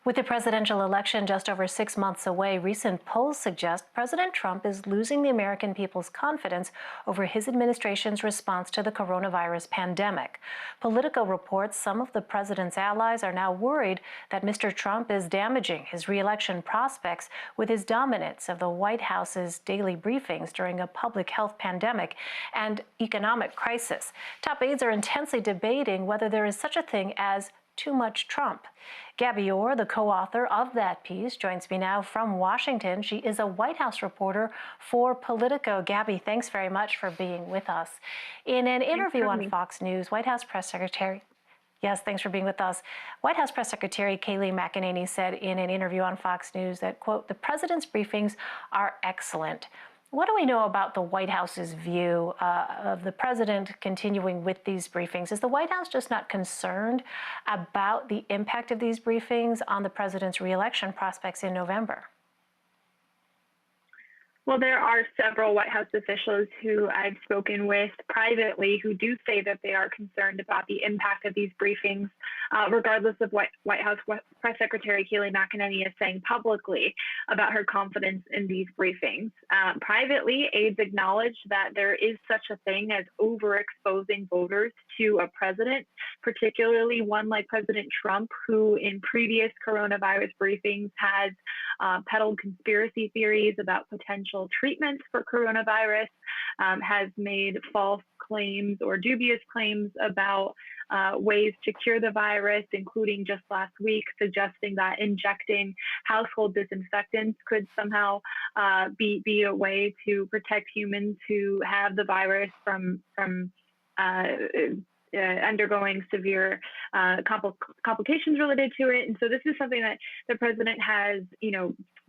With the presidential election just over 6 months away, recent polls suggest President Trump is losing the American people's confidence over his administration's response to the coronavirus pandemic. Politico reports some of the president's allies are now worried that Mr. Trump is damaging his reelection prospects with his dominance of the White House's daily briefings during a public health pandemic and economic crisis. Top aides are intensely debating whether there is such a thing as too much Trump. Gabby Orr, the co-author of that piece, joins me now from Washington. She is a White House reporter for Politico. Gabby, thanks very much for being with us. In an interview on Fox News, White House Press Secretary Yes, thanks for being with us. White House Press Secretary Kayleigh McEnany said in an interview on Fox News that, quote, "The president's briefings are excellent." What do we know about the White House's view of the president continuing with these briefings? Is the White House just not concerned about the impact of these briefings on the president's reelection prospects in November? Well, there are several White House officials who I've spoken with privately who do say that they are concerned about the impact of these briefings, regardless of what White House Press Secretary Kayleigh McEnany is saying publicly about her confidence in these briefings. Privately, aides acknowledge that there is such a thing as overexposing voters to a president, particularly one like President Trump, who in previous coronavirus briefings has peddled conspiracy theories about potential treatments for coronavirus, has made false claims or dubious claims about ways to cure the virus, including just last week suggesting that injecting household disinfectants could somehow be a way to protect humans who have the virus from undergoing severe complications related to it. And so this is something that the president has,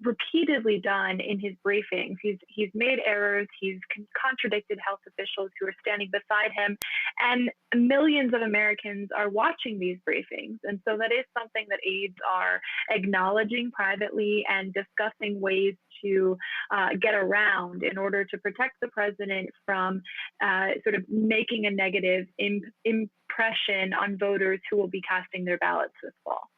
repeatedly done in his briefings. He's made errors. He's contradicted health officials who are standing beside him, and millions of Americans are watching these briefings. And so that is something that aides are acknowledging privately and discussing ways to get around in order to protect the president from sort of making a negative impression on voters who will be casting their ballots this fall.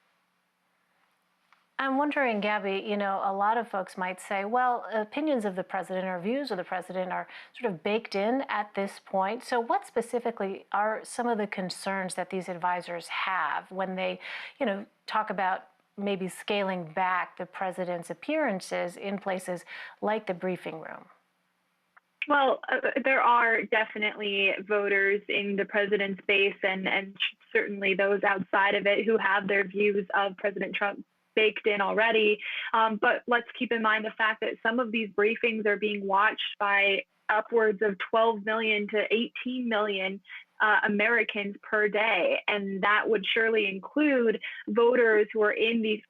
I'm wondering, Gabby, a lot of folks might say, well, opinions of the president or views of the president are sort of baked in at this point. So what specifically are some of the concerns that these advisors have when they, talk about maybe scaling back the president's appearances in places like the briefing room? Well, there are definitely voters in the president's base and certainly those outside of it who have their views of President Trump baked in already. But let's keep in mind the fact that some of these briefings are being watched by upwards of 12 million to 18 million Americans per day. And that would surely include voters who are in these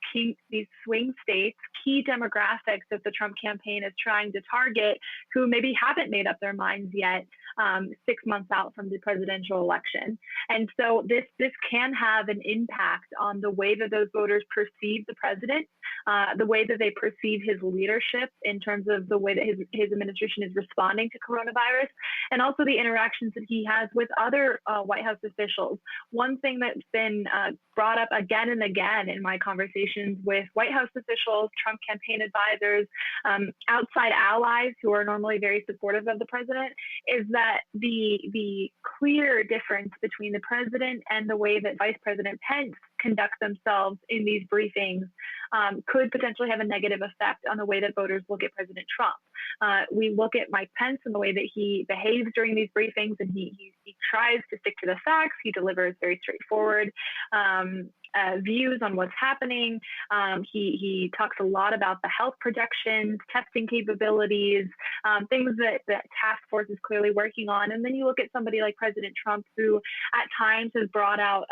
swing states, key demographics that the Trump campaign is trying to target, who maybe haven't made up their minds yet 6 months out from the presidential election. And so this can have an impact on the way that those voters perceive the president, the way that they perceive his leadership in terms of the way that his administration is responding to coronavirus, and also the interactions that he has with other White House officials. One thing that's been brought up again and again in my conversations with White House officials, Trump campaign advisors, outside allies who are normally very supportive of the president, is that the clear difference between the president and the way that Vice President Pence conduct themselves in these briefings could potentially have a negative effect on the way that voters look at President Trump. We look at Mike Pence and the way that he behaves during these briefings, and he tries to stick to the facts. He delivers very straightforward views on what's happening. He talks a lot about the health projections, testing capabilities, things that the task force is clearly working on. And then you look at somebody like President Trump, who at times has brought out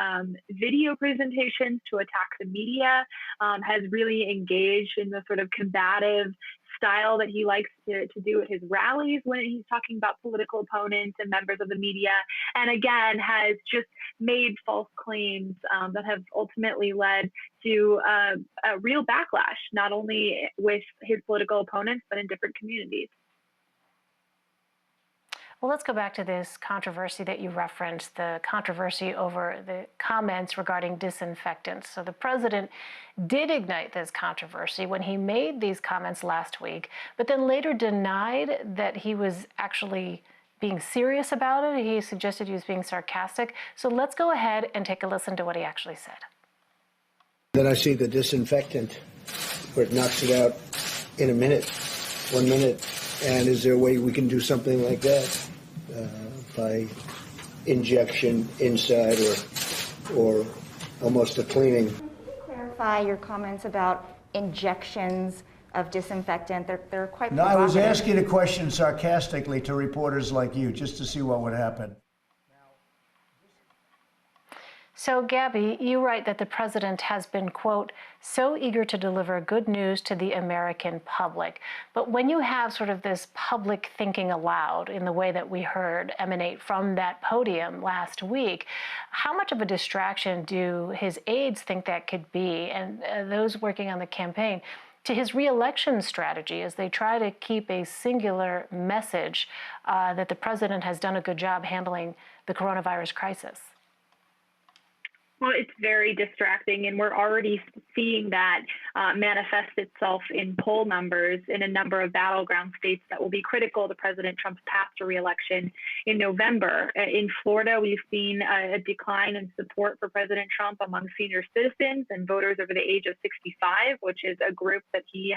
video presentations to attack the media, has really engaged in the sort of combative style that he likes to do at his rallies when he's talking about political opponents and members of the media, and again has just made false claims that have ultimately led to a real backlash, not only with his political opponents, but in different communities. Well, let's go back to this controversy that you referenced, the controversy over the comments regarding disinfectants. So the president did ignite this controversy when he made these comments last week, but then later denied that he was actually being serious about it. He suggested he was being sarcastic. So let's go ahead and take a listen to what he actually said. Then I see the disinfectant where it knocks it out in a minute, 1 minute. And is there a way we can do something like that by injection inside or almost a cleaning? Can you clarify your comments about injections of disinfectant? They're quite No, provocative. I was asking a question sarcastically to reporters like you, just to see what would happen. So, Gabby, you write that the president has been, quote, so eager to deliver good news to the American public. But when you have sort of this public thinking aloud in the way that we heard emanate from that podium last week, how much of a distraction do his aides think that could be, and those working on the campaign, to his reelection strategy as they try to keep a singular message that the president has done a good job handling the coronavirus crisis? Well, it's very distracting, and we're already seeing that manifest itself in poll numbers in a number of battleground states that will be critical to President Trump's path to reelection in November. In Florida, we've seen a decline in support for President Trump among senior citizens and voters over the age of 65, which is a group that he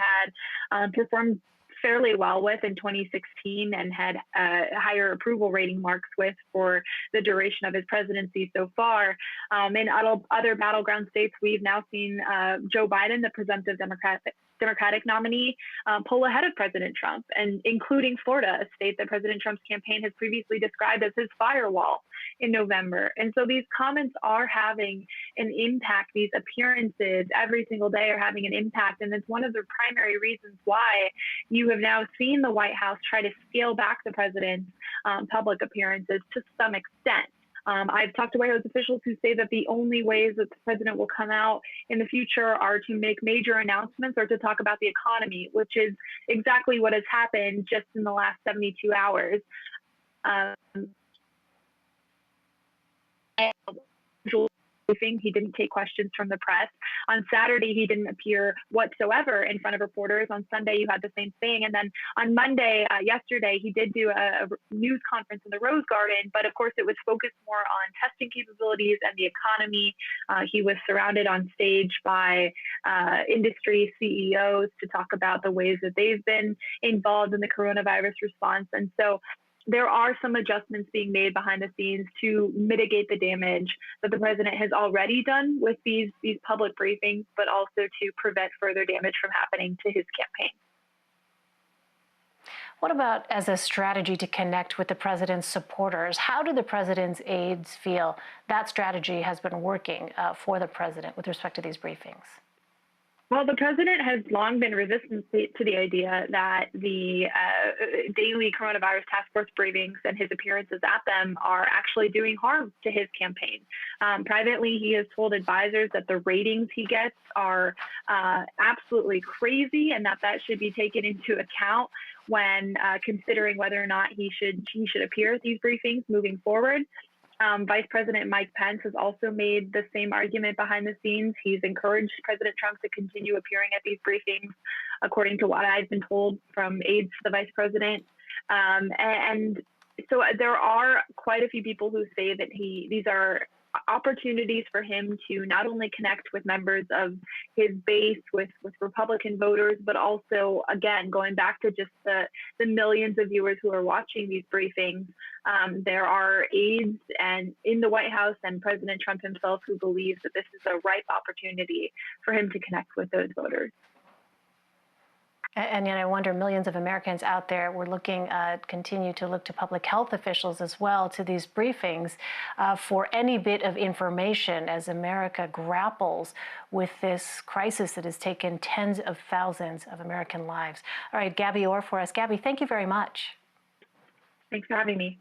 had performed fairly well with in 2016 and had higher approval rating marks with for the duration of his presidency so far. In other battleground states, we've now seen Joe Biden, the presumptive Democratic nominee, pull ahead of President Trump, and including Florida, a state that President Trump's campaign has previously described as his firewall in November. And so these comments are having an impact. These appearances every single day are having an impact. And it's one of the primary reasons why you have now seen the White House try to scale back the president's public appearances to some extent. I've talked to White House officials who say that the only ways that the president will come out in the future are to make major announcements or to talk about the economy, which is exactly what has happened just in the last 72 hours. He didn't take questions from the press. On Saturday, he didn't appear whatsoever in front of reporters. On Sunday, you had the same thing. And then on Monday, yesterday, he did do a news conference in the Rose Garden, but of course, it was focused more on testing capabilities and the economy. He was surrounded on stage by industry CEOs to talk about the ways that they've been involved in the coronavirus response. And so there are some adjustments being made behind the scenes to mitigate the damage that the president has already done with these public briefings, but also to prevent further damage from happening to his campaign. What about as a strategy to connect with the president's supporters? How do the president's aides feel that strategy has been working for the president with respect to these briefings? Well, the president has long been resistant to the idea that the daily coronavirus task force briefings and his appearances at them are actually doing harm to his campaign. Privately, he has told advisors that the ratings he gets are absolutely crazy and that should be taken into account when considering whether or not he should appear at these briefings moving forward. Vice President Mike Pence has also made the same argument behind the scenes. He's encouraged President Trump to continue appearing at these briefings, according to what I've been told from aides to the vice president. And so there are quite a few people who say that these are opportunities for him to not only connect with members of his base, with Republican voters, but also, again, going back to just the millions of viewers who are watching these briefings. There are aides and in the White House and President Trump himself who believes that this is a ripe opportunity for him to connect with those voters. And yet I wonder, millions of Americans out there, we're continue to look to public health officials as well, to these briefings for any bit of information as America grapples with this crisis that has taken tens of thousands of American lives. All right, Gabby Orr for us. Gabby, thank you very much. Thanks for having me.